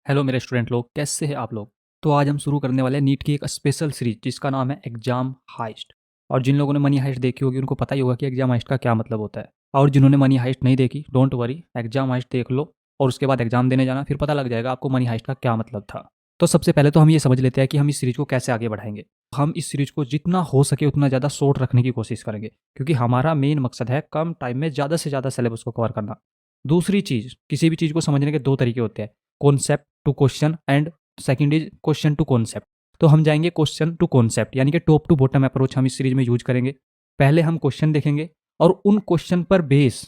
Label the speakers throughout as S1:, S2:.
S1: Hello मेरे student लोग, कैसे हैं आप लोग। तो आज हम शुरू करने वाले हैं नीट की एक स्पेशल सीरीज जिसका नाम है एग्जाम हाइस्ट। और जिन लोगों ने मनी हाइस्ट देखी होगी उनको पता ही होगा कि एग्जाम हाइस्ट का क्या मतलब होता है। और जिन्होंने मनी हाइस्ट नहीं देखी, डोंट वरी, एग्जाम हाइस्ट देख लो और उसके बाद एग्जाम देने जाना, फिर पता लग जाएगा आपको मनी हाइस्ट का क्या मतलब था। तो सबसे पहले तो हम ये समझ लेते हैं कि हम इस सीरीज को कैसे आगे बढ़ाएंगे। हम इस सीरीज को जितना हो सके उतना ज़्यादा शॉर्ट रखने की कोशिश करेंगे, क्योंकि हमारा मेन मकसद है कम टाइम में ज़्यादा से ज़्यादा सिलेबस को कवर करना। दूसरी चीज़, किसी भी चीज़ को समझने के दो तरीके होते हैं, concept to question and second is question to concept. तो हम जाएंगे क्वेश्चन टू कॉन्सेप्ट, यानी कि टॉप टू बॉटम अप्रोच हम इस सीरीज में यूज करेंगे। पहले हम क्वेश्चन देखेंगे और उन क्वेश्चन पर बेस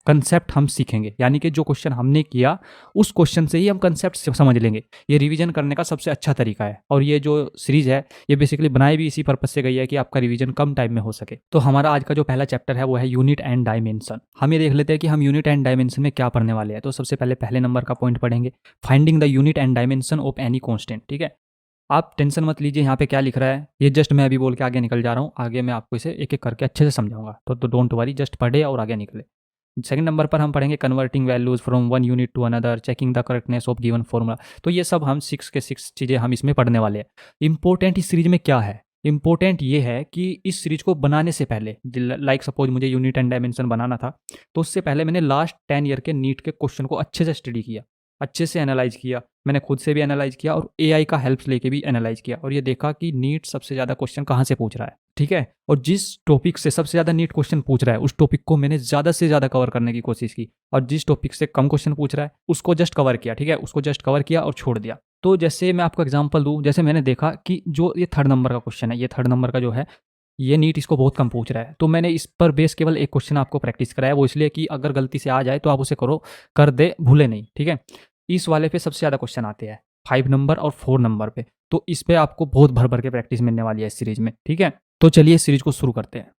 S1: कंसेप्ट हम सीखेंगे, यानी कि जो क्वेश्चन हमने किया उस क्वेश्चन से ही हम कंसेप्ट समझ लेंगे। ये रिवीजन करने का सबसे अच्छा तरीका है और ये जो सीरीज है ये बेसिकली बनाई भी इसी पर्पज से गई है कि आपका रिवीजन कम टाइम में हो सके। तो हमारा आज का जो पहला चैप्टर है वो है यूनिट एंड डायमेंशन। हम ये देख लेते हैं कि हम यूनिट एंड डायमेंशन में क्या पढ़ने वाले हैं। तो सबसे पहले पहले नंबर का पॉइंट पढ़ेंगे, finding the unit and dimension of any constant. ठीक है, आप टेंशन मत लीजिए यहाँ पे क्या लिख रहा है, ये जस्ट मैं अभी बोल के आगे निकल जा रहा हूँ। आगे मैं आपको इसे एक एक करके अच्छे से समझाऊंगा, तो डोंट वरी, जस्ट पढ़े और आगे निकले। सेकंड नंबर पर हम पढ़ेंगे converting values from one unit to another, checking the correctness of given formula. तो ये सब हम 6 के 6 चीज़ें हम इसमें पढ़ने वाले हैं। इंपॉर्टेंट इस सीरीज में क्या है, इंपॉर्टेंट ये है कि इस सीरीज को बनाने से पहले, लाइक सपोज मुझे यूनिट एंड डायमेंशन बनाना था, तो उससे पहले मैंने लास्ट 10 ईयर के नीट के क्वेश्चन को अच्छे से स्टडी किया, अच्छे से एनालाइज किया। मैंने खुद से भी एनालाइज किया और एआई का हेल्प लेके भी एनालाइज किया, और ये देखा कि नीट सबसे ज़्यादा क्वेश्चन कहाँ से पूछ रहा है। ठीक है, और जिस टॉपिक से सबसे ज़्यादा नीट क्वेश्चन पूछ रहा है उस टॉपिक को मैंने ज़्यादा से ज़्यादा कवर करने की कोशिश की, और जिस टॉपिक से कम क्वेश्चन पूछ रहा है उसको जस्ट कवर किया। ठीक है, उसको जस्ट कवर किया और छोड़ दिया। तो जैसे मैं आपको एग्जांपल दूं, जैसे मैंने देखा कि जो ये थर्ड नंबर का क्वेश्चन है, ये थर्ड नंबर का जो है, ये नीट इसको बहुत कम पूछ रहा है, तो मैंने इस पर बेस केवल एक क्वेश्चन आपको प्रैक्टिस कराया। वो इसलिए कि अगर गलती से आ जाए तो आप उसे करो, कर दे, भूले नहीं। ठीक है, इस वाले पे सबसे ज़्यादा क्वेश्चन आते हैं 5 नंबर और 4 नंबर पे, तो इस पे आपको बहुत भर भर के प्रैक्टिस मिलने वाली है इस सीरीज में। ठीक है, तो चलिए इस सीरीज को शुरू करते हैं।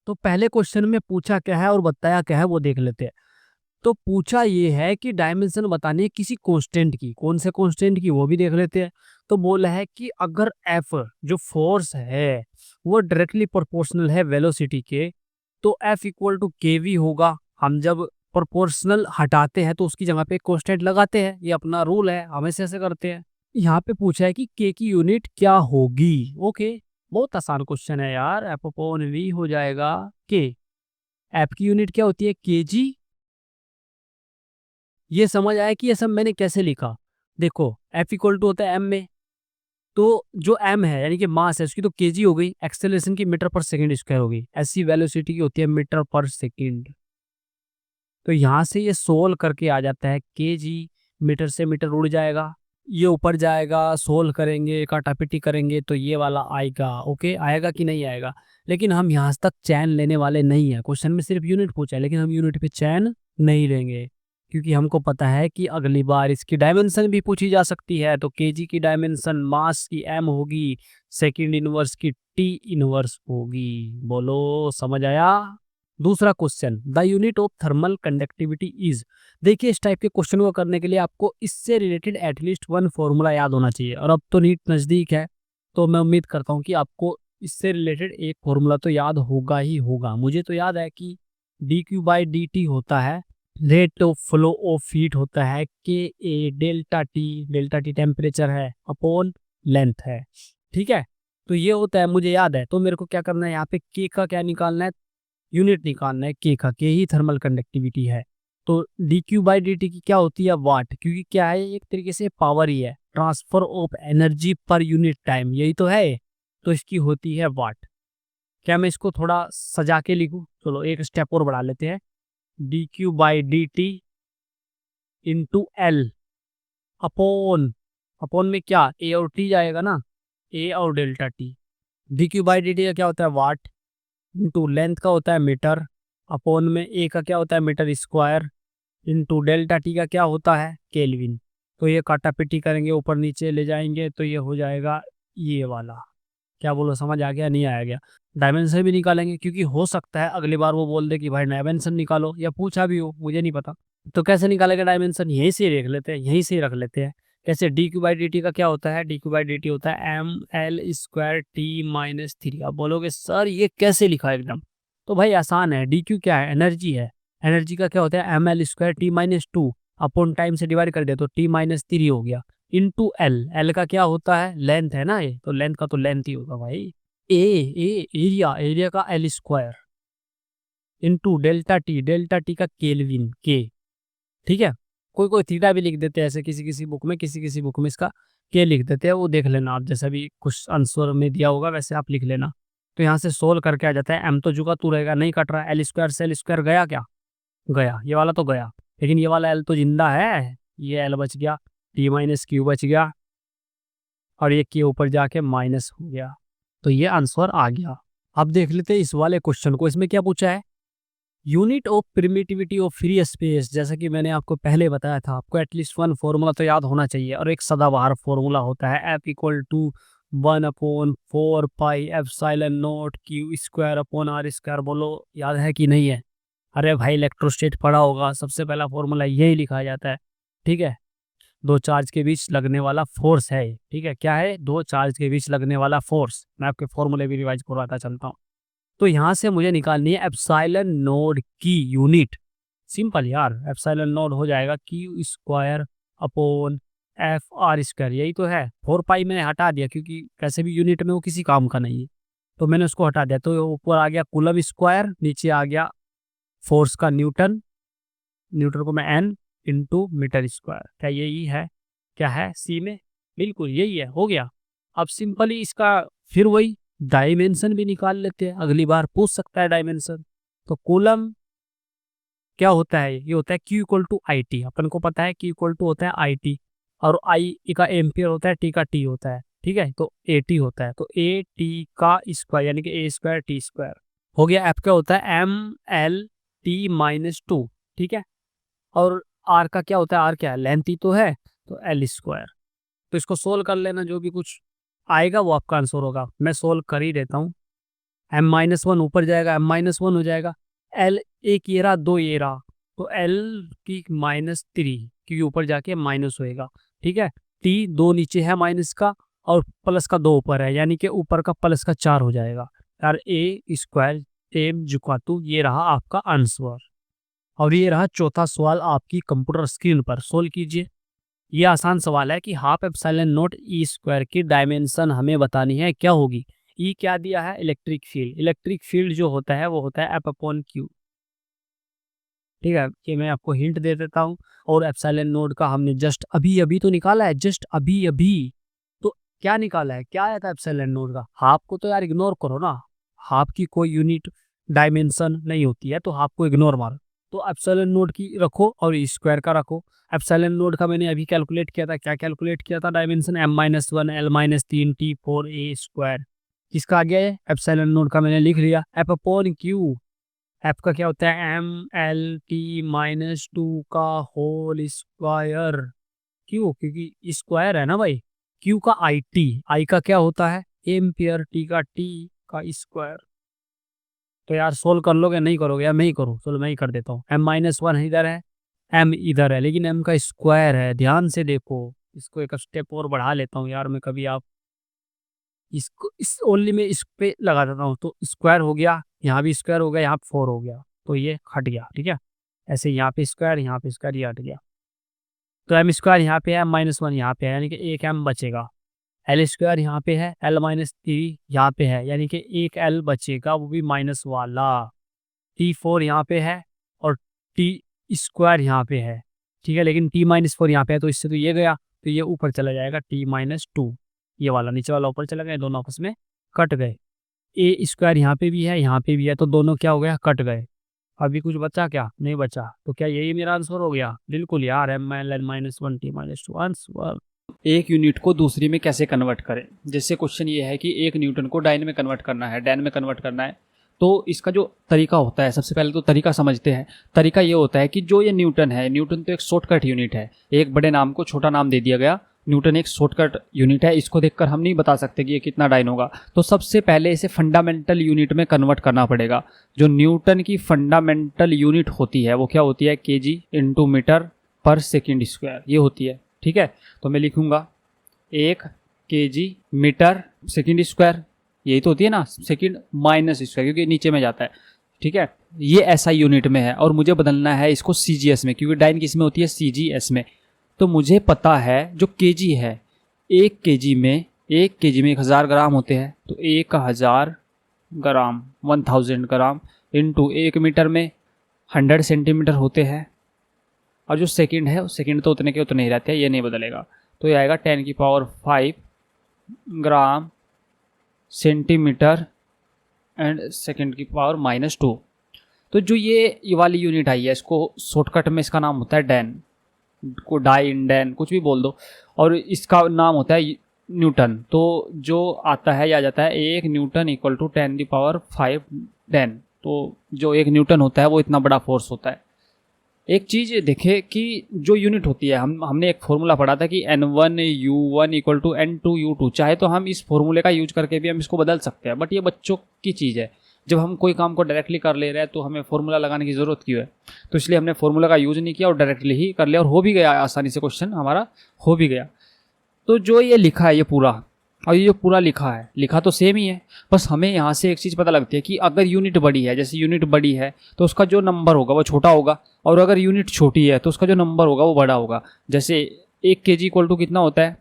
S2: तो पहले क्वेश्चन में पूछा क्या है और बताया क्या है वो देख लेते हैं। तो पूछा ये है कि डायमेंशन बतानी है किसी कांस्टेंट की, कौन से कांस्टेंट की वो भी देख लेते हैं। तो बोला है कि अगर एफ जो फोर्स है वो डायरेक्टली प्रोपोर्शनल है वेलोसिटी के, तो एफ इक्वल टू के वी होगा। हम जब प्रोपोर्शनल हटाते हैं तो उसकी जगह पे कांस्टेंट लगाते हैं, ये अपना रूल है, हमेशा ऐसे करते हैं। यहाँ पे पूछा है कि के की यूनिट क्या होगी। ओके, बहुत आसान क्वेश्चन है यार, एफ अपॉन वी हो जाएगा के। एफ की यूनिट क्या होती है, केजी। ये समझ आया कि ये सब मैंने कैसे लिखा। देखो एफ इक्वल टू होता है एम में, तो जो एम है यानी कि मास है उसकी तो केजी हो गई, एक्सेलरेशन की मीटर पर सेकंड स्क्वायर हो गई, ऐसी वेलोसिटी की होती है मीटर पर सेकंड। तो यहाँ से ये सोल्व करके आ जाता है केजी, मीटर से मीटर उड़ जाएगा, ये ऊपर जाएगा, सोल्व करेंगे, काटापिटी करेंगे तो ये वाला आएगा। ओके, आएगा कि नहीं आएगा। लेकिन हम यहाँ तक चैन लेने वाले नहीं है, क्वेश्चन में सिर्फ यूनिट पूछा है लेकिन हम यूनिट पे चैन नहीं लेंगे, क्योंकि हमको पता है कि अगली बार इसकी डायमेंशन भी पूछी जा सकती है। तो केजी की डायमेंशन मास की एम होगी, सेकंड इनवर्स की टी इनवर्स होगी। बोलो समझ आया। दूसरा question, the unit of thermal conductivity is. देखिए इस टाइप के क्वेश्चन को करने के लिए आपको इससे रिलेटेड एटलीस्ट वन फॉर्मूला याद होना चाहिए, और अब तो नीट नज़दीक है तो मैं उम्मीद करता हूँ कि आपको इससे रिलेटेड एक फॉर्मूला तो याद होगा ही होगा। मुझे तो याद है कि D Q by D T होता है, rate of flow of heat होता है, के ए डेल्टा टी टेम्परेचर है अपॉन लेंथ है। ठीक है, तो ये होता है, मुझे याद है। तो मेरे को क्या करना है, यहाँ पे के का क्या निकालना है, यूनिट निकालना है के का, के ही थर्मल कंडक्टिविटी है। तो D Q by D T की क्या होती है, वाट, क्योंकि क्या है एक तरीके से पावर ही है, transfer of energy per unit time, यही तो है। तो इसकी होती है वाट। क्या मैं इसको थोड़ा सजा के लिखूं, चलो एक स्टेप और बढ़ा लेते हैं, D Q by D T into L upon, upon में क्या ए और टी जाएगा ना, ए और delta T. D Q by D T का क्या होता है, वाट, इंटू लेंथ का होता है मीटर, अपॉन में ए का क्या होता है, metre square, into delta T का क्या होता है, केल्विन। तो ये काटा पिटी करेंगे, ऊपर नीचे ले जाएंगे तो ये हो जाएगा ये वाला। क्या बोलो, समझ आ गया नहीं आया गया। डायमेंशन भी निकालेंगे, क्योंकि हो सकता है अगली बार वो बोल दे कि भाई डायमेंशन निकालो, या पूछा भी हो, मुझे नहीं पता। तो कैसे निकालेगा डायमेंशन, यहीं से देख लेते हैं, यहीं से रख लेते हैं। कैसे, D Q by D T का क्या होता है, D Q by D T होता है M L square T minus three. आप बोलोगे सर ये कैसे लिखा एकदम, तो भाई आसान है। डी क्यू क्या है, एनर्जी है, एनर्जी का क्या होता है M L square T minus two, upon time से डिवाइड कर दिया तो टी माइनस थ्री हो गया। Into L. एल का क्या होता है, लेंथ है ना, ये तो लेंथ का तो लेंथ ही होगा भाई। एरिया, एरिया का L square into delta T का केल्विन के। ठीक है, कोई कोई थीटा भी लिख देते हैं ऐसे, किसी किसी बुक में, किसी किसी बुक में इसका के लिख देते हैं, वो देख लेना आप, जैसा भी कुछ आंसर में दिया होगा वैसे आप लिख लेना। तो यहाँ से सोल्व करके आ जाता है, एम तो जुगा तू रहेगा, नहीं कट रहा, एल स्क्वायर से एल स्क्वायर गया क्या, गया, ये वाला तो गया, लेकिन ये वाला एल तो जिंदा है, ये एल बच गया, टी माइनस क्यू बच गया, और ये के ऊपर जाके माइनस हो गया, तो ये आंसर आ गया। अब देख लेते हैं इस वाले क्वेश्चन को, इसमें क्या पूछा है, unit of permittivity of free space. जैसा कि मैंने आपको पहले बताया था, आपको एटलीस्ट वन फॉर्मूला तो याद होना चाहिए, और एक सदाबहार फॉर्मूला होता है, F equal to 1/4 pi epsilon nought Q square upon R square. बोलो याद है कि नहीं है? अरे भाई इलेक्ट्रोस्टेट पढ़ा होगा, सबसे पहला फॉर्मूला यही लिखा जाता है। ठीक है, दो चार्ज के बीच लगने वाला फोर्स है। ठीक है, क्या है, दो चार्ज के बीच लगने वाला फोर्स। मैं आपके फॉर्मूले भी रिवाइज करवाता चलता हूँ। तो यहाँ से मुझे निकालनी है एप्सिलॉन नोड की यूनिट। सिंपल यार, एप्सिलॉन नोड हो जाएगा Q square upon F R square, यही तो है। 4 पाई मैंने हटा दिया क्योंकि वैसे भी यूनिट में वो किसी काम का नहीं है, तो मैंने उसको हटा दिया। तो ऊपर आ गया कूलम स्क्वायर, नीचे आ गया फोर्स का न्यूटन, न्यूटन को मैं एन इंटू मीटर स्क्वायर। क्या यही है, क्या है सी में, बिल्कुल यही है, हो गया। अब सिंपली इसका फिर वही डायमेंशन भी निकाल लेते हैं, अगली बार पूछ सकता है डायमेंशन। तो कूलम क्या होता है, ये होता है Q equal to I T, अपन को पता है Q इक्वल टू होता है आई टी, और आई का एम्पियर होता है, टी का टी होता है। ठीक है, तो ए टी होता है, तो ए टी का स्क्वायर यानी कि ए स्क्वायर टी स्क्वायर हो गया। एफ का होता है M L T minus two. ठीक है, और आर का क्या होता है, आर क्या है, लेंथ ही तो है, तो एल स्क्वायर। तो इसको सोल्व कर लेना, जो भी कुछ आएगा वो आपका आंसर होगा। मैं सोल्व कर ही देता हूँ। m-1 ऊपर जाएगा, m-1 हो जाएगा, l एक ये रहा, दो ये रहा, तो l की -3 क्योंकि ऊपर जाके माइनस होएगा। ठीक है, t दो नीचे है माइनस का, और प्लस का दो ऊपर है, यानी कि ऊपर का प्लस का 4 हो जाएगा यार। ए स्क्वायर एम जुकातू, ये रहा आपका आंसर। और ये रहा चौथा सवाल आपकी कंप्यूटर स्क्रीन पर, सोल्व कीजिए। ये आसान सवाल है कि half epsilon nought E square की डायमेंशन हमें बतानी है, क्या होगी। ई क्या दिया है, इलेक्ट्रिक फील्ड। इलेक्ट्रिक फील्ड जो होता है वो होता है एफ अपॉन क्यू। ठीक है, ये मैं आपको हिंट दे देता हूँ। और एप्सिलॉन नॉट का हमने जस्ट अभी अभी तो निकाला है, जस्ट अभी अभी। तो क्या निकाला है, क्या आया था एप्सिलॉन नॉट का, हाफ को तो यार इग्नोर करो ना, हाफ की कोई यूनिट डायमेंशन नहीं होती है, तो हाफ को इग्नोर मारो। तो एप्सिलॉन नॉट की रखो और स्क्वायर का रखो। एप्सिलॉन नॉट का मैंने अभी कैलकुलेट किया था, क्या कैलकुलेट किया था, dimension m-1 l-3 t4 a square. किसका आ गया है, एप्सिलॉन नॉट का मैंने लिख लिया, एफ अपॉन क्यू। एफ का क्या होता है, m-l-t-2 का होल स्क्वायर। क्यों, क्योंकि स्क्वायर है ना भाई। क्यू का आई टी, आई का क्या होता है एम्पियर, टी का टी का स्क्वायर। तो यार सोल्व कर लोगे, नहीं करोगे यार, मैं ही करूँ, चलो मैं ही कर देता हूँ। m-1 इधर है, m इधर है, लेकिन m का स्क्वायर है, ध्यान से देखो। इसको एक स्टेप और बढ़ा लेता हूँ यार मैं, कभी आप इसको इस ओनली में इस पे लगा देता हूँ, तो स्क्वायर हो गया, यहाँ भी स्क्वायर हो गया, यहाँ 4 हो गया, तो ये हट गया। ठीक है, ऐसे यहाँ पे स्क्वायर, यहाँ पे स्क्वायर, ये हट गया। तो एम स्क्वायर यहाँ पे है, m-1 यहाँ पे है, यानी कि एक m बचेगा। एल स्क्वायर यहाँ पे है, l-3 यहाँ पे है, यानी कि एक l बचेगा, वो भी माइनस वाला। t4 यहाँ पे है, और t स्क्वायर यहाँ पे है। ठीक है, लेकिन t-4 यहाँ पे है, तो इससे तो ये गया, तो ये ऊपर चला जाएगा t-2, ये वाला नीचे वाला ऊपर चला गया, दोनों आपस में कट गए। ए स्क्वायर यहाँ पे भी है, यहाँ पे भी है, तो दोनों क्या हो गया, कट गए। अभी कुछ बचा क्या, नहीं बचा, तो क्या यही मेरा आंसर हो गया, बिल्कुल यार, m-1 t-2 आंसर।
S1: एक यूनिट को दूसरी में कैसे कन्वर्ट करें। जैसे क्वेश्चन ये है कि एक न्यूटन को डाइन में कन्वर्ट करना है, डैन में कन्वर्ट करना है, तो इसका जो तरीका होता है, सबसे पहले तो तरीका समझते हैं। तरीका ये होता है कि जो ये न्यूटन है, न्यूटन तो एक शॉर्टकट यूनिट है, एक बड़े नाम को छोटा नाम दे दिया गया, न्यूटन एक शॉर्टकट यूनिट है, इसको देखकर हम नहीं बता सकते कि ये कितना डाइन होगा। तो सबसे पहले इसे फंडामेंटल यूनिट में कन्वर्ट करना पड़ेगा। जो न्यूटन की फंडामेंटल यूनिट होती है वो क्या होती है, केजी इंटू मीटर पर सेकेंड स्क्वायर, ये होती है। ठीक है, तो मैं लिखूंगा 1 केजी मीटर सेकेंड स्क्वायर, यही तो होती है ना, सेकेंड माइनस स्क्वायर क्योंकि नीचे में जाता है। ठीक है, ये ऐसा यूनिट में है, और मुझे बदलना है इसको सीजीएस में, क्योंकि डाइन किस में होती है, सीजीएस में। तो मुझे पता है जो केजी है, 1 केजी में 1000 ग्राम होते हैं, तो 1000 ग्राम 1000 ग्राम इंटू 1 मीटर में 100 सेंटीमीटर होते हैं। और जो सेकंड है, सेकंड तो उतने के उतने ही रहते हैं, ये नहीं बदलेगा। तो ये आएगा 10⁵ ग्राम सेंटीमीटर एंड सेकंड की पावर -2। तो जो ये वाली यूनिट आई है, इसको शॉर्टकट में इसका नाम होता है डैन, को डाइन डैन कुछ भी बोल दो, और इसका नाम होता है न्यूटन। तो जो आता है, या जाता है 1 न्यूटन इक्वल टू 10⁵ डैन। तो जो 1 न्यूटन होता है वो इतना बड़ा फोर्स होता है। एक चीज़ देखे कि जो यूनिट होती है, हमने एक फॉर्मूला पढ़ा था कि N1U1 इक्वल टू N2U2। चाहे तो हम इस फॉर्मूले का यूज करके भी हम इसको बदल सकते हैं, बट ये बच्चों की चीज़ है। जब हम कोई काम को डायरेक्टली कर ले रहे हैं तो हमें फॉर्मूला लगाने की ज़रूरत क्यों है? तो इसलिए हमने फॉर्मूला का यूज़ नहीं किया और डायरेक्टली ही कर लिया, और हो भी गया आसानी से, क्वेश्चन हमारा हो भी गया। तो जो ये लिखा है ये पूरा, और ये जो पूरा लिखा तो सेम ही है, बस हमें यहाँ से एक चीज़ पता लगती है कि अगर यूनिट बड़ी है, जैसे यूनिट बड़ी है तो उसका जो नंबर होगा वो छोटा होगा, और अगर यूनिट छोटी है तो उसका जो नंबर होगा वो बड़ा होगा। जैसे 1 केजी इक्वल टू कितना होता है?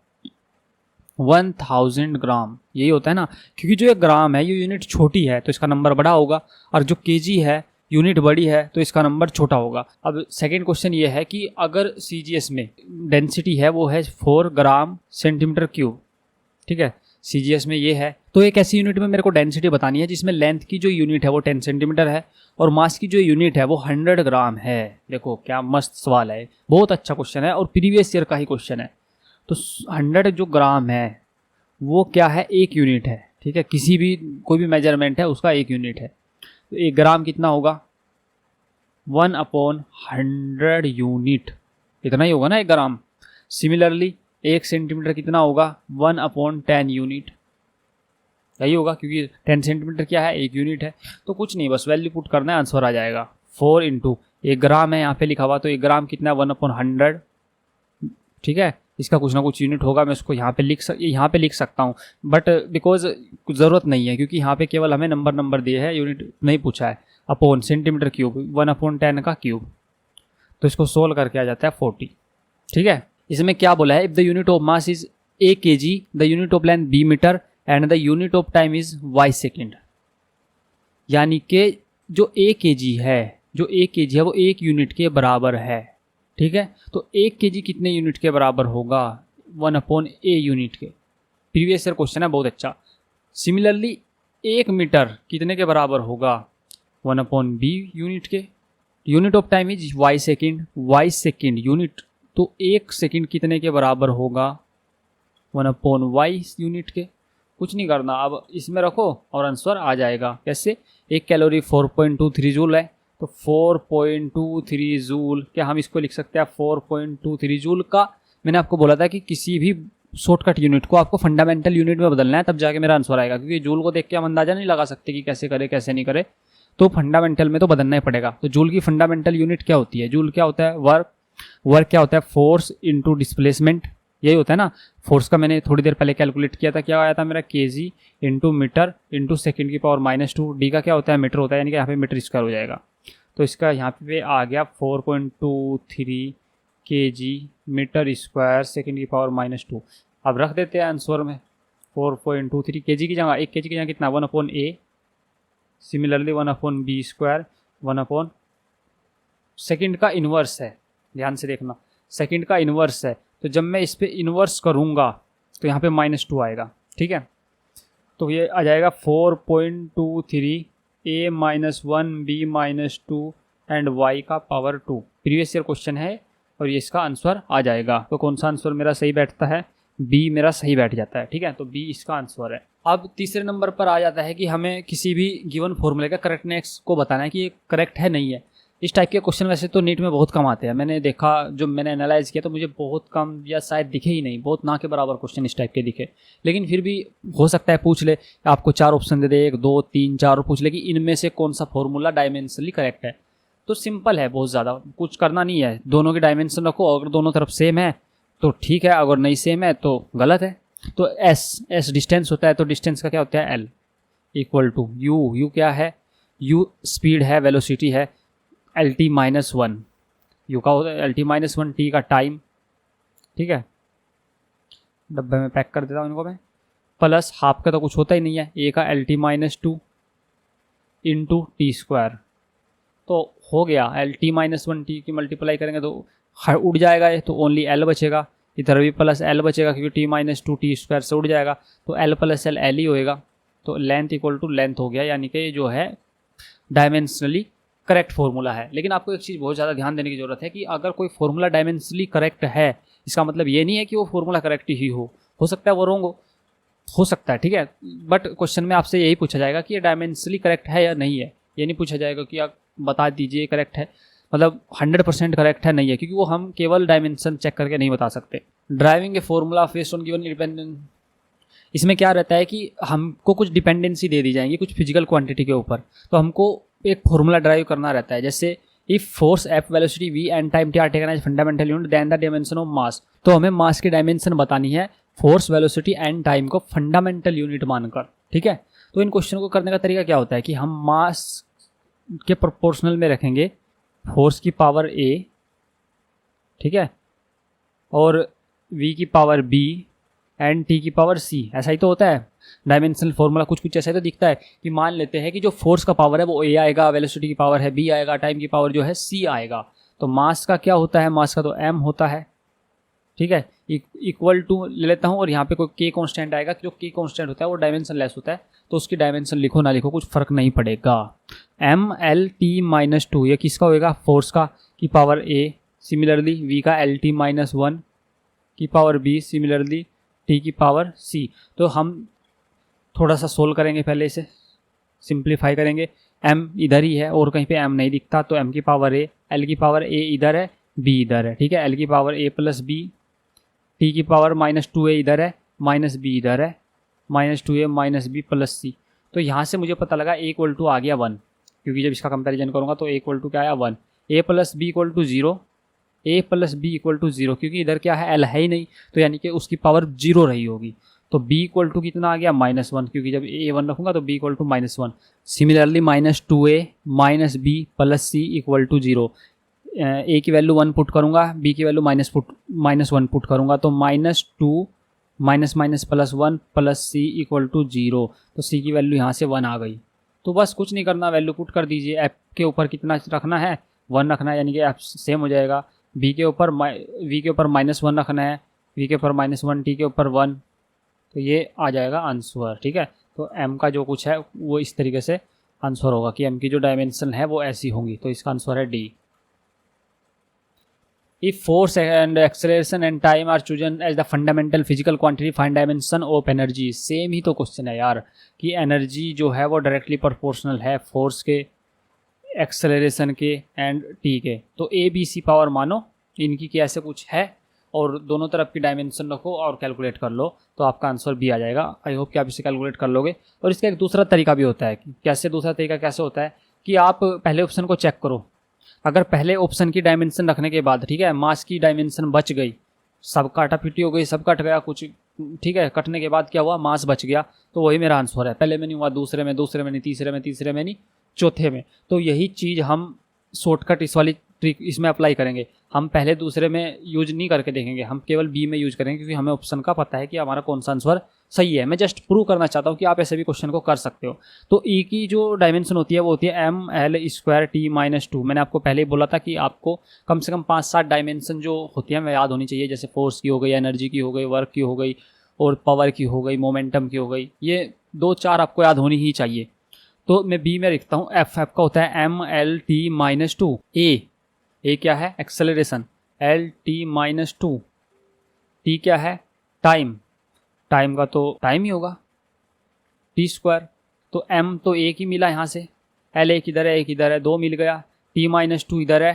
S1: 1000 ग्राम, यही होता है ना, क्योंकि जो ये ग्राम है ये यूनिट छोटी है तो इसका नंबर बड़ा होगा, और जो केजी है यूनिट बड़ी है तो इसका नंबर छोटा होगा। अब सेकेंड क्वेश्चन ये है कि अगर CGS में डेंसिटी है वो है 4 ग्राम सेंटीमीटर क्यूब, ठीक है, CGS में ये है, तो एक ऐसी यूनिट में मेरे को डेंसिटी बतानी है जिसमें लेंथ की जो यूनिट है वो 10 सेंटीमीटर है और मास की जो यूनिट है वो 100 ग्राम है। देखो क्या मस्त सवाल है, बहुत अच्छा क्वेश्चन है और प्रीवियस ईयर का ही क्वेश्चन है। तो 100 जो ग्राम है वो क्या है? 1 यूनिट है, ठीक है, किसी भी कोई भी मेजरमेंट है उसका 1 यूनिट है। तो 1 ग्राम कितना होगा? 1/100 यूनिट, इतना ही होगा ना 1 ग्राम। सिमिलरली 1 सेंटीमीटर कितना होगा? 1/10 यूनिट, यही होगा, क्योंकि 10 सेंटीमीटर क्या है? 1 यूनिट है। तो कुछ नहीं, बस वैल्यू पुट करना है, आंसर आ जाएगा। 4 इंटू 1 ग्राम है यहाँ पे लिखा हुआ, तो 1 ग्राम कितना है? 1/100, ठीक है, इसका कुछ ना कुछ यूनिट होगा। मैं उसको यहाँ पे लिख सकता हूँ, बट बिकॉज ज़रूरत नहीं है, क्योंकि यहाँ पे केवल हमें नंबर दिए है, यूनिट नहीं पूछा है। अपॉन सेंटीमीटर क्यूब, 1/10 का क्यूब, तो इसको सोल्व करके आ जाता है 40, ठीक है। इसमें क्या बोला है? If the unit of mass is A kg, the unit of length B metre and the unit of time is Y second. यानी कि जो A kg है वो 1 यूनिट के बराबर है, ठीक है। तो 1 kg कितने यूनिट के बराबर होगा? 1/A यूनिट के। प्रीवियस ईयर क्वेश्चन है, बहुत अच्छा। सिमिलरली 1 मीटर कितने के बराबर होगा? 1/B यूनिट के। Unit of time is Y second unit, तो 1 सेकेंड कितने के बराबर होगा? 1/Y यूनिट के। कुछ नहीं करना, अब इसमें रखो और आंसर आ जाएगा। कैसे? 1 कैलोरी 4.23 जूल है, तो 4.23 जूल, क्या हम इसको लिख सकते हैं 4.23 जूल का? मैंने आपको बोला था कि किसी भी शॉर्टकट यूनिट को आपको फंडामेंटल यूनिट में बदलना है, तब जाके मेरा आंसर आएगा, क्योंकि जूल को देख के हम अंदाजा नहीं लगा सकते कि कैसे करे कैसे नहीं करे, तो फंडामेंटल में तो बदलना ही पड़ेगा। तो जूल की फंडामेंटल यूनिट क्या होती है? जूल क्या होता है? वर्क क्या होता है? फोर्स इंटू डिस्प्लेसमेंट, यही होता है ना। फोर्स का मैंने थोड़ी देर पहले कैलकुलेट किया था, क्या आया था मेरा? KG into metre into second की पावर -2। डी का क्या होता है? मीटर होता है, यानी कि यहाँ पे मीटर स्क्वायर हो जाएगा। तो इसका यहाँ पे आ गया 4.23 kg मीटर स्क्वायर सेकेंड की पावर -2। अब रख देते हैं आंसर में 4.23 kg की जगह, 1 kg की जगह कितना? 1/A। Similarly 1/B square, 1/ second का इन्वर्स है, ध्यान से देखना, सेकेंड का इन्वर्स है। तो जब मैं इस पर इन्वर्स करूँगा तो यहाँ पे -2 आएगा, ठीक है। तो ये आ जाएगा 4.23 A -1 B -2 एंड Y का पावर 2। प्रीवियस ईयर क्वेश्चन है और ये इसका आंसर आ जाएगा। तो कौन सा आंसर मेरा सही बैठता है? B मेरा सही बैठ जाता है, ठीक है। तो B इसका आंसर है। अब तीसरे नंबर पर आ जाता है कि हमें किसी भी गिवन फॉर्मूले का करेक्टनेस को बताना है कि ये करेक्ट है नहीं है। इस टाइप के क्वेश्चन वैसे तो नीट में बहुत कम आते हैं, मैंने देखा, जो मैंने एनालाइज किया तो मुझे बहुत कम या शायद दिखे ही नहीं, बहुत ना के बराबर क्वेश्चन इस टाइप के दिखे। लेकिन फिर भी हो सकता है पूछ ले, आपको 4 ऑप्शन दे दे, 1 2 3 4, और पूछ ले कि इनमें से कौन सा फॉर्मूला डायमेंशनली करेक्ट है। तो सिंपल है, बहुत ज़्यादा कुछ करना नहीं है, दोनों की डायमेंशन रखो, अगर दोनों तरफ सेम है तो ठीक है, अगर नहीं सेम है तो गलत है। तो एस डिस्टेंस होता है, तो डिस्टेंस का क्या होता है? L इक्वल टू यू क्या है? यू स्पीड है, वेलोसिटी है, LT -1 यू का होता है, LT -1 T का टाइम, ठीक है, डब्बे में पैक कर देता हूँ इनको मैं। प्लस हाफ का तो कुछ होता ही नहीं है, ए का L T minus two into T square, तो हो गया L T minus one, T की मल्टीप्लाई करेंगे तो उड़ जाएगा ये, तो ओनली एल बचेगा, इधर भी प्लस एल बचेगा क्योंकि T minus to T square से उड़ जाएगा, तो एल प्लस एल एल ही होएगा। तो लेंथ इक्वल टू लेंथ हो गया, यानी कि जो है डायमेंशनली करेक्ट फॉर्मूला है। लेकिन आपको एक चीज़ बहुत ज़्यादा ध्यान देने की ज़रूरत है कि अगर कोई फॉर्मूला डायमेंशनली करेक्ट है, इसका मतलब ये नहीं है कि वो फॉर्मूला करेक्ट ही हो सकता है वो रॉन्ग हो सकता है, ठीक है। बट क्वेश्चन में आपसे यही पूछा जाएगा कि ये डायमेंशनली करेक्ट है या नहीं है, ये नहीं पूछा जाएगा कि आप बता दीजिए करेक्ट है, मतलब 100% करेक्ट है नहीं है, क्योंकि वो हम केवल डायमेंशन चेक करके नहीं बता सकते। Driving a formula based on given independent, इसमें क्या रहता है कि हमको कुछ डिपेंडेंसी दे दी जाएंगी कुछ फिजिकल क्वांटिटी के ऊपर, तो हमको एक फॉर्मूला ड्राइव करना रहता है। जैसे if force F velocity V and time T are taken as fundamental unit then the dimension of mass, तो हमें मास की डायमेंशन बतानी है फोर्स वेलोसिटी एंड टाइम को फंडामेंटल यूनिट मानकर, ठीक है। तो इन क्वेश्चन को करने का तरीका क्या होता है कि हम मास के प्रोपोर्शनल में रखेंगे फोर्स की पावर ए, ठीक है, और वी की पावर बी एंड टी की पावर सी, ऐसा ही तो होता है डायमेंशनल फॉर्मूला। कुछ कुछ ऐसा ही तो दिखता है कि मान लेते हैं कि जो फोर्स का पावर है वो ए आएगा, वेलोसिटी की पावर है बी आएगा, टाइम की पावर जो है सी आएगा। तो मास का क्या होता है, मास का तो एम होता है, ठीक है, इक्वल टू ले लेता हूँ, और यहाँ पे कोई के कांस्टेंट आएगा, जो के कांस्टेंट होता है वो डायमेंशन लेस होता है, तो उसकी डायमेंशन लिखो ना लिखो कुछ फर्क नहीं पड़ेगा। M L T minus two, ये किसका होएगा, फोर्स का की पावर ए, सिमिलरली वी का एल टी माइनस वन की पावर बी, सिमिलरली टी की पावर सी। तो हम थोड़ा सा सोल्व करेंगे, पहले इसे सिंप्लीफाई करेंगे। m इधर ही है और कहीं पे m नहीं दिखता, तो m की पावर a, l की पावर a इधर है, b इधर है, ठीक है, l की power a plus b, t की पावर माइनस टू ए इधर है, माइनस b इधर है, माइनस टू ए माइनस बी प्लस सी। तो यहाँ से मुझे पता लगा a इक्वल टू आ गया 1, क्योंकि जब इसका कंपैरिजन करूँगा तो a इक्वल टू क्या आया 1, a plus B equal to 0, a plus B equal to 0, क्योंकि इधर क्या है l है ही नहीं, तो यानी कि उसकी पावर 0 रही होगी। तो b इक्वल टू कितना आ गया -1, क्योंकि जब a 1 रखूँगा तो b equal to -1। Similarly -2a minus B plus C equal to 0, a की वैल्यू 1 पुट करूँगा, b की वैल्यू -1 पुट करूँगा, तो -2 minus minus plus 1 plus C equal to 0, तो सी की वैल्यू यहाँ से 1 आ गई। तो बस कुछ नहीं करना, वैल्यू पुट कर दीजिए। एफ के ऊपर कितना रखना है, 1 रखना है, यानी कि एफ सेम हो जाएगा। बी के ऊपर वी के ऊपर -1 रखना है, वी के ऊपर -1, टी के ऊपर 1, तो ये आ जाएगा आंसर, ठीक है। तो एम का जो कुछ है वो इस तरीके से आंसर होगा कि एम की जो डायमेंशन है वो ऐसी होंगी, तो इसका आंसर है D. If force and acceleration and time are chosen as the fundamental physical quantity, find dimension of energy। Same ही तो क्वेश्चन है यार, कि एनर्जी जो है वो डायरेक्टली प्रोपोर्शनल है फोर्स के, एक्सेलरेशन के एंड टी के। तो ए बी सी पावर मानो इनकी कि ऐसे कुछ है, और दोनों तरफ की डायमेंशन रखो और कैलकुलेट कर लो, तो आपका आंसर बी आ जाएगा। आई होप कि आप इसे कैलकुलेट कर लोगे। और इसका एक दूसरा तरीका भी होता है कि कैसे, दूसरा तरीका कैसे होता है कि आप पहले ऑप्शन को चेक करो, अगर पहले ऑप्शन की डायमेंशन रखने के बाद, ठीक है, मास की डायमेंशन बच गई, सब काटा पीटी हो गई, सब कट गया कुछ, ठीक है, कटने के बाद क्या हुआ, मास बच गया, तो वही मेरा आंसर है। पहले में नहीं हुआ, दूसरे में नहीं, तीसरे में नहीं, चौथे में। तो यही चीज़ हम शॉर्टकट इस वाली ट्रिक इसमें अप्लाई करेंगे। हम पहले दूसरे में यूज नहीं करके देखेंगे, हम केवल बी में यूज करेंगे, क्योंकि हमें ऑप्शन का पता है कि हमारा कौन सा आंसर सही है। मैं जस्ट प्रूव करना चाहता हूँ कि आप ऐसे भी क्वेश्चन को कर सकते हो। तो ई की जो डायमेंशन होती है वो होती है M L square T minus 2। मैंने आपको पहले ही बोला था कि आपको कम से कम 5-7 डायमेंशन जो होती है मैं याद होनी चाहिए, जैसे फोर्स की हो गई, एनर्जी की हो गई, वर्क की हो गई, और पावर की हो गई, मोमेंटम की हो गई, ये 2-4 आपको याद होनी ही चाहिए। तो मैं बी में लिखता हूँ, एफ का होता है एम एल टी माइनस 2, ए क्या है, acceleration, L T minus 2, T क्या है, टाइम का तो टाइम ही होगा, टी स्क्वायर, तो एम तो एक ही मिला यहाँ से, एल एक इधर है, एक इधर है, 2 मिल गया, टी माइनस 2 इधर है,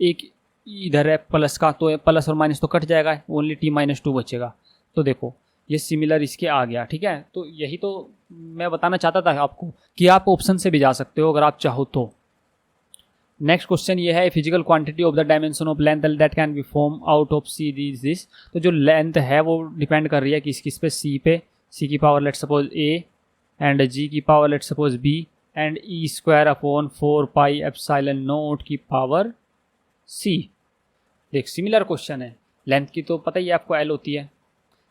S1: एक इधर है प्लस का, तो प्लस और माइनस तो कट जाएगा, ओनली टी माइनस 2 बचेगा। तो देखो ये सिमिलर इसके आ गया, ठीक है। तो यही तो मैं बताना चाहता था आपको कि आप ऑप्शन से भी जा सकते हो अगर आप चाहो तो। नेक्स्ट क्वेश्चन ये है, physical quantity of the dimension of length that can be form out of see this. तो जो लेंथ है वो डिपेंड कर रही है किस किस पे, सी पे, सी की power let suppose A, and G की power let suppose B, and E square upon 4 pi epsilon naught की पावर सी। देख सिमिलर क्वेश्चन है, लेंथ की तो पता ही है आपको एल होती है।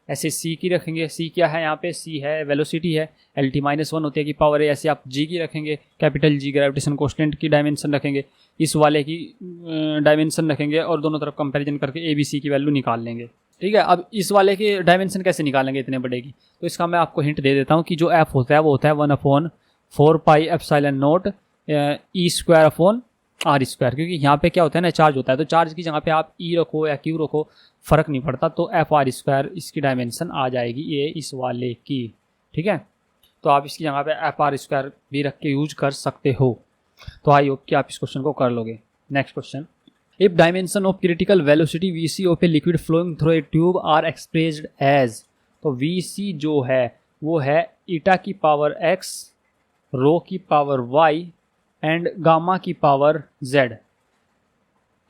S1: ऐसे सी की रखेंगे, सी क्या है यहाँ पे, सी है वेलोसिटी है, एल टी माइनस वन होती है कि पावर है। ऐसे आप जी की रखेंगे, कैपिटल जी ग्रेविटेशन कॉन्स्टेंट की डायमेंशन रखेंगे, इस वाले की डायमेंशन रखेंगे और दोनों तरफ कंपैरिजन करके ए बी सी की वैल्यू निकाल लेंगे। ठीक है, अब इस वाले की डायमेंशन कैसे निकालेंगे इतने बड़े की, तो इसका मैं आपको हिंट दे देता हूँ कि जो एफ होता है वो होता है 1/4 pi epsilon nought E square upon R square. क्योंकि यहाँ पे क्या होता है ना, चार्ज होता है, तो चार्ज की जगह पे आप ई रखो या क्यू रखो फ़र्क नहीं पड़ता, तो एफ आर स्क्वायर इसकी डायमेंशन आ जाएगी ये इस वाले की। ठीक है, तो आप इसकी जगह पे एफ आर स्क्वायर भी रख के यूज कर सकते हो। तो आई होप कि आप इस क्वेश्चन को कर लोगे। Next question, if dimension of critical velocity V C of a liquid flowing through a tube are expressed as, तो वी सी जो है वो है ईटा की पावर एक्स, रो की पावर वाई एंड गामा की पावर जेड।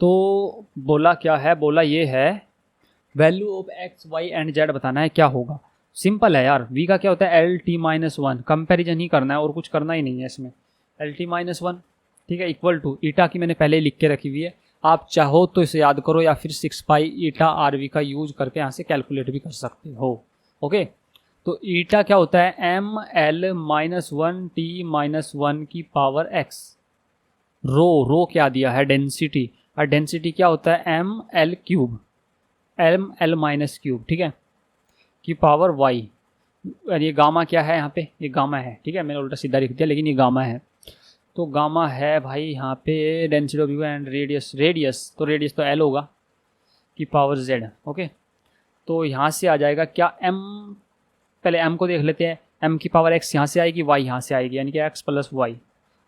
S1: तो बोला क्या है, बोला ये है value of X Y and Z बताना है क्या होगा। सिंपल है यार, वी का क्या होता है L T minus one, comparison ही करना है और कुछ करना ही नहीं है इसमें। एल टी माइनस वन, ठीक है, इक्वल टू ईटा की मैंने पहले लिख के रखी हुई है, आप चाहो तो इसे याद करो या फिर 6 पाई ईटा आर वी का यूज करके यहाँ से कैलकुलेट भी कर सकते हो। ओके, तो ईटा क्या होता है M L minus one T minus one की पावर एक्स। रो क्या दिया है डेंसिटी, और डेंसिटी क्या होता है M L cube, M L minus cube, ठीक है, की पावर वाई। और ये गामा क्या है यहाँ पे, ये गामा है, ठीक है, मैंने उल्टा सीधा लिख दिया लेकिन ये गामा है। तो गामा है भाई यहाँ पे डेंसिटी ऑफ एंड रेडियस तो रेडियस तो एल होगा की पावर जेड। ओके, तो यहाँ से आ जाएगा क्या एम, पहले एम को देख लेते हैं, एम की पावर एक्स यहाँ से आएगी, वाई यहाँ से आएगी, यानी कि एक्स प्लस वाई।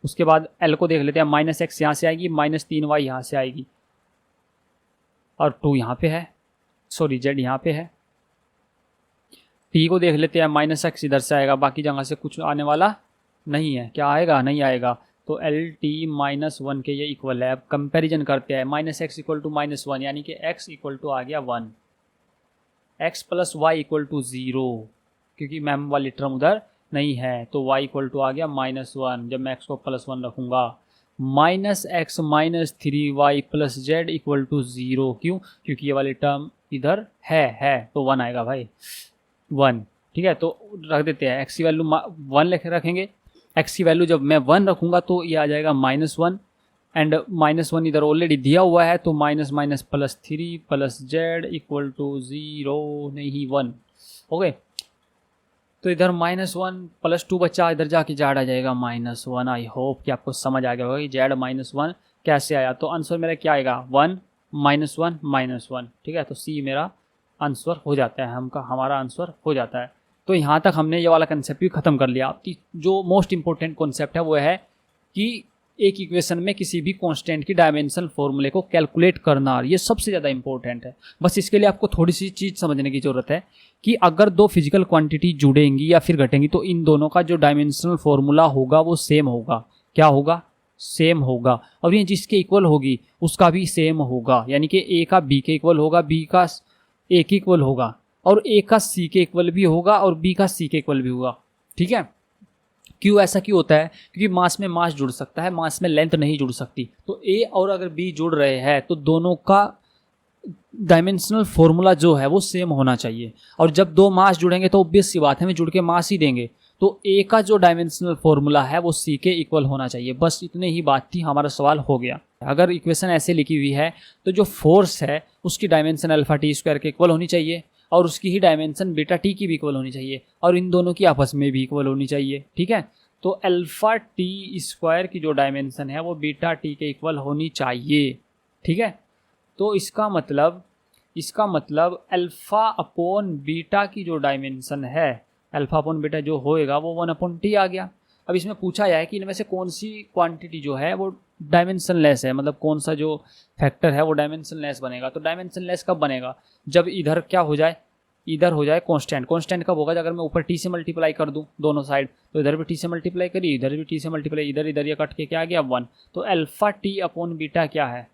S1: उसके बाद एल को देख लेते हैं, माइनस एक्स यहाँ से आएगी, माइनस 3y यहाँ से आएगी, और 2 यहाँ पे है, सॉरी जेड यहाँ पे है। टी को देख लेते हैं, माइनस एक्स इधर से आएगा, बाकी जगह से कुछ आने वाला नहीं है, क्या आएगा, नहीं आएगा। तो एल टी माइनस वन के ये इक्वल है। अब कंपेरिजन करते हैं, minus X equal to minus one, यानी कि एक्स इक्वल टू आ गया 1, X plus Y equal to 0, क्योंकि मैम वाली टर्म उधर नहीं है, तो y इक्वल टू आ गया -1। जब मैं x को +1 रखूँगा, minus X minus 3y plus Z equal to 0, क्यों, क्योंकि ये वाली टर्म इधर है तो 1 आएगा भाई, 1। ठीक है, तो रख देते हैं x की वैल्यू 1 लिख रखेंगे, x की वैल्यू जब मैं 1 रखूँगा तो ये आ जाएगा -1 एंड -1 इधर ऑलरेडी दिया हुआ है, तो minus minus +3 plus Z equal to 0 नहीं 1। ओके, तो इधर -1 +2 बच्चा, इधर जाके जेड आ जाएगा -1। आई होप कि आपको समझ आ गया होगा कि जेड -1 कैसे आया। तो आंसर मेरा क्या आएगा 1 -1 -1। ठीक है, तो सी मेरा आंसर हो जाता है, हमारा आंसर हो जाता है। तो यहाँ तक हमने ये वाला कंसेप्ट भी ख़त्म कर लिया। जो मोस्ट इंपॉर्टेंट कॉन्सेप्ट है वो है कि एक इक्वेशन में किसी भी कांस्टेंट की डायमेंशनल फॉर्मूले को कैलकुलेट करना, ये सबसे ज़्यादा इंपॉर्टेंट है। बस इसके लिए आपको थोड़ी सी चीज़ समझने की ज़रूरत है कि अगर दो फिजिकल क्वांटिटी जुड़ेंगी या फिर घटेंगी तो इन दोनों का जो डायमेंशनल फॉर्मूला होगा वो सेम होगा। क्या होगा, सेम होगा। और ये जिसके इक्वल होगी उसका भी सेम होगा, यानी कि ए का बी के इक्वल होगा, बी का ए के इक्वल होगा, और ए का सी के इक्वल भी होगा, और बी का सी के इक्वल भी होगा। ठीक है, क्यों ऐसा क्यों होता है, क्योंकि मास में मास जुड़ सकता है, मास में लेंथ नहीं जुड़ सकती। तो ए और अगर बी जुड़ रहे हैं तो दोनों का डायमेंशनल फॉर्मूला जो है वो सेम होना चाहिए। और जब दो मास जुड़ेंगे तो ऑब्वियस सी बात है, हमें जुड़ के मास ही देंगे, तो ए का जो डायमेंशनल फॉर्मूला है वो सी के इक्वल होना चाहिए। बस इतने ही बात थी, हमारा सवाल हो गया। अगर इक्वेशन ऐसे लिखी हुई है तो जो फोर्स है उसकी डायमेंशन अल्फा टी स्क्वायर के इक्वल होनी चाहिए, और उसकी ही डायमेंशन बीटा टी की भी इक्वल होनी चाहिए, और इन दोनों की आपस में भी इक्वल होनी चाहिए। ठीक है, तो अल्फा टी स्क्वायर की जो डायमेंशन है वो बीटा टी के इक्वल होनी चाहिए। ठीक है, तो इसका मतलब अल्फा अपॉन बीटा की जो डायमेंशन है, अल्फा अपॉन बीटा जो होएगा वो 1/t आ गया। अब इसमें पूछा गया है कि इनमें से कौन सी क्वांटिटी जो है वो डायमेंशनलेस है, मतलब कौन सा जो फैक्टर है वो डायमेंशनलेस बनेगा। तो डायमेंशनलेस कब बनेगा, जब इधर क्या हो जाए, इधर हो जाए कांस्टेंट। कांस्टेंट कब होगा, अगर मैं ऊपर टी से मल्टीप्लाई कर दूं दोनों साइड, तो इधर भी टी से मल्टीप्लाई करी, इधर भी टी से मल्टीप्लाई, इधर ये कट के क्या आ गया 1। तो अल्फा टी अपॉन बीटा क्या है,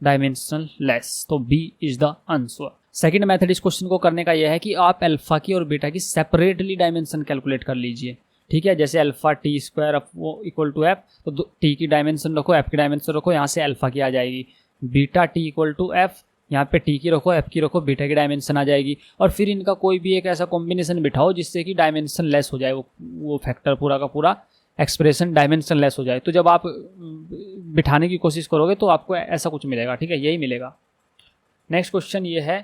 S1: डायमेंशनल लेस। तो B is the answer. Second method इस क्वेश्चन को करने का यह है कि आप अल्फा की और बीटा की सेपरेटली डायमेंशन कैलकुलेट कर लीजिए। ठीक है, जैसे अल्फा टी स्क्वायर वो इक्वल टू एफ, तो टी की डायमेंशन रखो, एफ की डायमेंशन रखो, यहाँ से अल्फा की आ जाएगी, beta T equal to F, यहाँ पे टी की रखो, एफ की रखो, बीटा की डायमेंशन आ जाएगी। और फिर इनका कोई भी एक ऐसा कॉम्बिनेशन बिठाओ जिससे कि डायमेंशन लेस हो जाए, वो फैक्टर पूरा का पूरा एक्सप्रेशन डायमेंशन लेस हो जाए। तो जब आप बिठाने की कोशिश करोगे तो आपको ऐसा कुछ मिलेगा, ठीक है, यही मिलेगा। नेक्स्ट क्वेश्चन ये है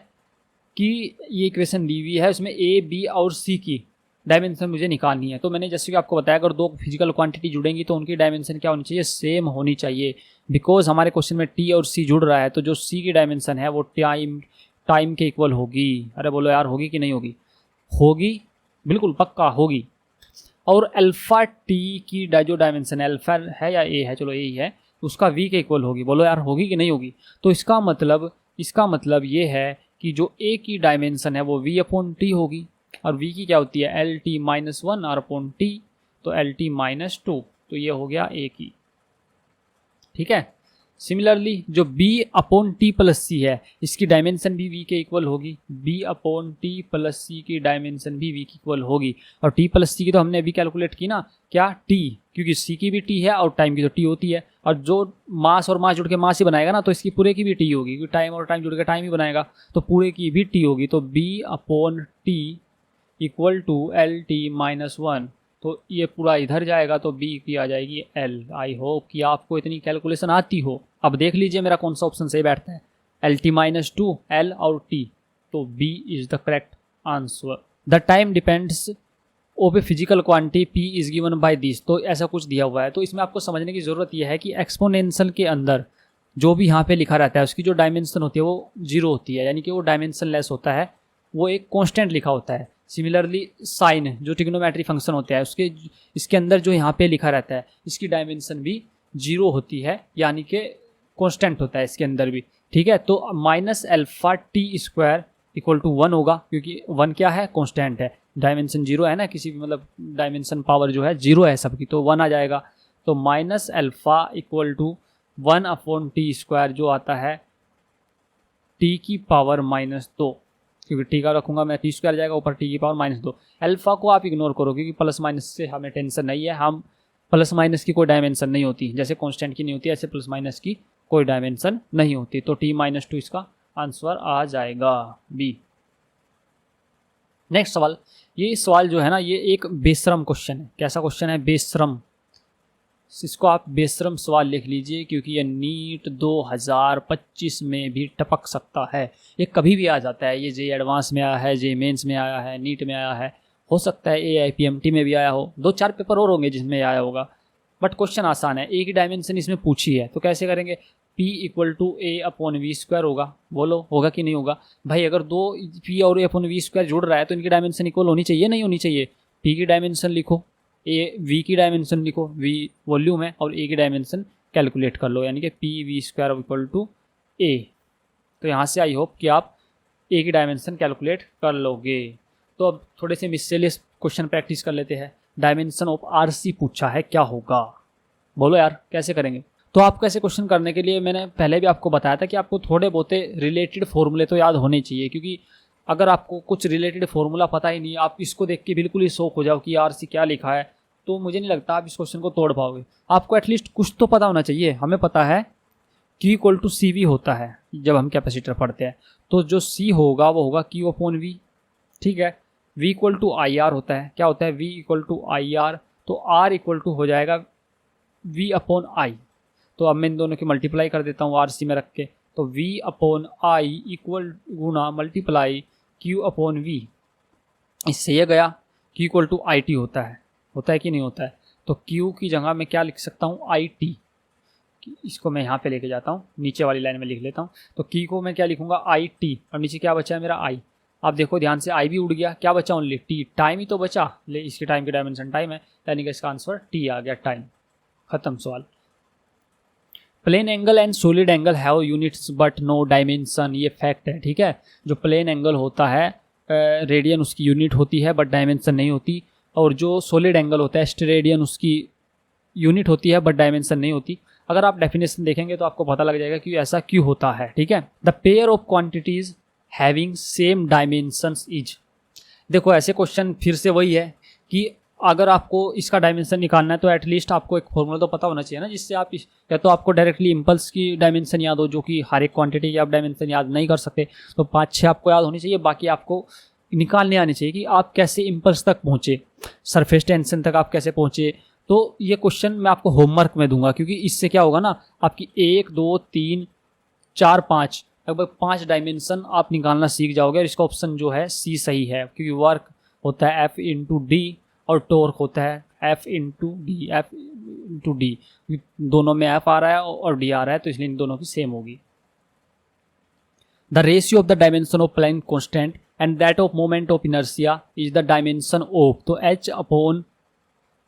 S1: कि ये इक्वेशन दी हुई है, उसमें ए बी और सी की डायमेंशन मुझे निकालनी है। तो मैंने जैसे कि आपको बताया, अगर दो फिजिकल क्वांटिटी जुड़ेंगी तो उनकी डायमेंशन क्या होनी चाहिए, सेम होनी चाहिए। बिकॉज हमारे क्वेश्चन में टी और सी जुड़ रहा है, तो जो सी की डायमेंशन है वो टाइम के इक्वल होगी। अरे बोलो यार, होगी कि नहीं होगी? होगी, बिल्कुल पक्का होगी। और अल्फा टी की जो डायमेंशन है, अल्फा है या ए है, चलो ए ही है, उसका वी के इक्वल होगी। बोलो यार, होगी कि नहीं होगी? तो इसका मतलब ये है कि जो ए की डायमेंशन है वो वी अपॉन टी होगी, और वी की क्या होती है, L T minus one R upon T, तो एल टी माइनस टू, तो ये हो गया ए की, ठीक है। सिमिलरली जो b अपॉन टी प्लस सी है, इसकी डायमेंशन भी v के इक्वल होगी। b अपॉन टी प्लस सी की डायमेंशन भी v के इक्वल होगी। और t प्लस सी की तो हमने अभी कैलकुलेट की ना, क्या t, क्योंकि c की भी t है और टाइम की तो t होती है। और जो मास और मास जुड़ के मास ही बनाएगा ना, तो इसकी पूरे की भी t होगी, क्योंकि टाइम और टाइम जुड़ के टाइम ही बनाएगा, तो पूरे की भी t होगी। तो b upon T equal to L T minus one, तो ये पूरा इधर जाएगा, तो b की आ जाएगी l। आई होप कि आपको इतनी कैलकुलेशन आती हो। अब देख लीजिए मेरा कौन सा ऑप्शन सही बैठता है, L T minus to, L और t, तो b is the correct answer. The time depends of a physical quantity p is given by this, तो ऐसा कुछ दिया हुआ है। तो इसमें आपको समझने की ज़रूरत यह है कि एक्सपोनेंशियल के अंदर जो भी यहाँ पे लिखा रहता है उसकी जो डायमेंशन होती है वो जीरो होती है, यानी कि वो डायमेंशन लेस होता है, वो एक कांस्टेंट लिखा होता है। सिमिलरली साइन जो ट्रिग्नोमेट्री फंक्शन होता है उसके इसके अंदर जो यहाँ पे लिखा रहता है इसकी डायमेंशन भी जीरो होती है, यानी कि कांस्टेंट होता है इसके अंदर भी, ठीक है। तो minus alpha T square equal to one होगा, क्योंकि वन क्या है, कांस्टेंट है, डायमेंशन जीरो है ना, किसी भी मतलब डायमेंशन पावर जो है जीरो है सबकी, तो वन आ जाएगा। तो minus alpha equal to one upon T square जो आता है टी की पावर माइनस दो, क्योंकि टी का रखूंगा मैं, टी स्क्वायर जाएगा ऊपर टी की पावर माइनस दो। अल्फा को आप इग्नोर करो, क्योंकि प्लस माइनस से हमें टेंशन नहीं है, हम प्लस माइनस की कोई डायमेंशन नहीं होती, जैसे कांस्टेंट की नहीं होती ऐसे प्लस माइनस की कोई डायमेंशन नहीं होती। तो टी माइनस टू इसका आंसर आ जाएगा बी। नेक्स्ट सवाल, ये सवाल जो है ना, ये एक बेशरम क्वेश्चन है। कैसा क्वेश्चन है? बेशरम। इसको आप बेशरम सवाल लिख लीजिए, क्योंकि ये नीट 2025 में भी टपक सकता है, ये कभी भी आ जाता है। ये जे एडवांस में आया है, जे मेंस में आया है, नीट में आया है, हो सकता है AIPMT में भी आया हो, 2-4 पेपर और होंगे जिसमें आया होगा, बट क्वेश्चन आसान है। एक ही डायमेंशन इसमें पूछी है, तो कैसे करेंगे? P equal to A upon V square होगा। बोलो होगा कि नहीं होगा भाई? अगर दो P और ए अपॉन वी स्क्वायर जुड़ रहा है तो इनकी डायमेंशन इक्वल होनी चाहिए, नहीं होनी चाहिए? P की डायमेंशन लिखो, ए वी की डायमेंशन लिखो, वी वॉल्यूम है, और ए की डायमेंशन कैलकुलेट कर लो, यानी कि P V square equal to A. तो यहाँ से आई होप कि आप ए की डायमेंशन कैलकुलेट कर लोगे। तो अब थोड़े से मिससेलियस क्वेश्चन प्रैक्टिस कर लेते हैं। डायमेंशन ऑफ RC पूछा है, क्या होगा? बोलो यार, कैसे करेंगे? तो आपको ऐसे क्वेश्चन करने के लिए मैंने पहले भी आपको बताया था कि आपको थोड़े बहुत रिलेटेड फॉर्मूले तो याद होने चाहिए, क्योंकि अगर आपको कुछ रिलेटेड फॉर्मूला पता ही नहीं, आप इसको देख के बिल्कुल ही शौक हो जाओ कि RC क्या लिखा है, तो मुझे नहीं लगता आप इस क्वेश्चन को तोड़ पाओगे। आपको एटलीस्ट कुछ तो पता होना चाहिए। हमें पता है Q इक्वल टू CV होता है जब हम कैपेसिटर पढ़ते हैं, तो जो C होगा वो होगा Q अपॉन V, ठीक है। V इक्वल टू IR होता है, क्या होता है? V इक्वल टू IR, तो R इक्वल टू हो जाएगा V अपॉन I। तो अब मैं इन दोनों की मल्टीप्लाई कर देता हूँ RC में रख के, तो V upon I equal Guna multiply Q upon V, इससे ये गया Q इक्वल टू IT होता है कि नहीं होता है? तो Q की जगह मैं क्या लिख सकता हूँ? IT। इसको मैं यहाँ पे लेके जाता हूँ, नीचे वाली लाइन में लिख लेता हूँ। तो Q को मैं क्या लिखूँगा? IT, और नीचे क्या बचा है मेरा I। आप देखो ध्यान से, I भी उड़ गया, क्या बचा? ओनली T, टाइम ही तो बचा, ले इसके टाइम की डायमेंशन टाइम है, यानी कि इसका आंसर T आ गया, टाइम। खत्म सवाल। Plane angle and solid angle have units but no dimension, ये फैक्ट है, ठीक है। जो प्लेन एंगल होता है रेडियन उसकी यूनिट होती है बट डायमेंशन नहीं होती, और जो सॉलिड एंगल होता है स्टेरेडियन उसकी यूनिट होती है बट डायमेंशन नहीं होती। अगर आप डेफिनेशन देखेंगे तो आपको पता लग जाएगा कि ऐसा क्यों होता है, ठीक है। The pair of quantities having same dimensions is. देखो ऐसे क्वेश्चन फिर से वही है कि अगर आपको इसका डायमेंशन निकालना है तो एटलीस्ट आपको एक फॉर्मूला तो पता होना चाहिए ना, जिससे आप या तो आपको डायरेक्टली इम्पल्स की डायमेंशन याद हो, जो कि हर एक क्वांटिटी की आप डायमेंशन याद नहीं कर सकते, तो 5-6 आपको याद होनी चाहिए। बाकी आपको निकालने आनी चाहिए कि आप कैसे इम्पल्स तक पहुँचे, सरफेस टेंशन तक आप कैसे पहुँचे। तो ये क्वेश्चन मैं आपको होमवर्क में दूंगा, क्योंकि इससे क्या होगा ना, आपकी 1 2 3 4 5 लगभग 5 डायमेंशन आप निकालना सीख जाओगे। और इसका ऑप्शन जो है सी सही है, क्योंकि वर्क होता है F इंटू डी और टॉर्क होता है F इंटू डी, दोनों में F आ रहा है और D आ रहा है, तो इसलिए इन दोनों की सेम होगी। The ratio of the dimension of Planck constant and that of moment of inertia is the dimension of, तो H अपॉन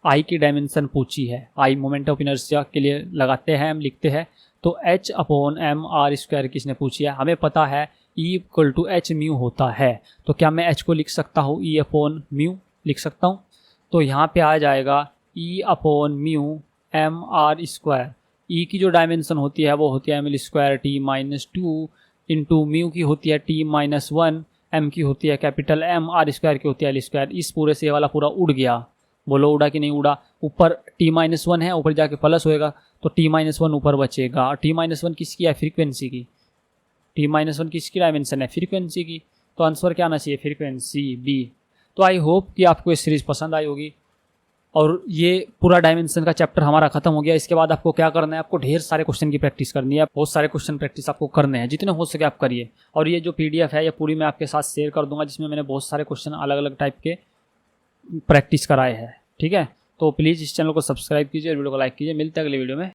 S1: I की डायमेंशन पूछी है, I मोमेंट ऑफ इनर्शिया के लिए लगाते हैं, हम लिखते हैं, तो H upon M R square किसने पूछी है, हमें पता है E equal to H mu होता है। तो क्या मैं H को लिख सकता हूँ E अपॉन म्यू लिख सकता हूँ, तो यहाँ पे आ जाएगा E upon mu M R square. E की जो डायमेंशन होती है वो होती है M square T minus 2 into mu की होती है टी माइनस 1, एम की होती है कैपिटल एम, आर स्क्वायर की होती है एल स्क्वायर। इस पूरे से ये वाला पूरा उड़ गया, बोलो उड़ा कि नहीं उड़ा। ऊपर t-1 है, ऊपर जाके प्लस होएगा, तो t-1 ऊपर बचेगा। t-1 किसकी है, फ्रीक्वेंसी की। t-1 किसकी डायमेंशन है, फ्रीक्वेंसी की, तो आंसर क्या आना चाहिए, फ्रीक्वेंसी बी। तो आई होप कि आपको ये सीरीज़ पसंद आई होगी, और ये पूरा डायमेंशन का चैप्टर हमारा खत्म हो गया। इसके बाद आपको क्या करना है, आपको ढेर सारे क्वेश्चन की प्रैक्टिस करनी है, बहुत सारे क्वेश्चन प्रैक्टिस आपको करने हैं, जितने हो सके आप करिए। और ये जो PDF है ये पूरी मैं आपके साथ शेयर कर दूंगा, जिसमें मैंने बहुत सारे क्वेश्चन अलग अलग टाइप के प्रैक्टिस कराए हैं। ठीक है, तो प्लीज़ इस चैनल को सब्सक्राइब कीजिए और वीडियो को लाइक कीजिए। मिलते हैं अगले वीडियो में।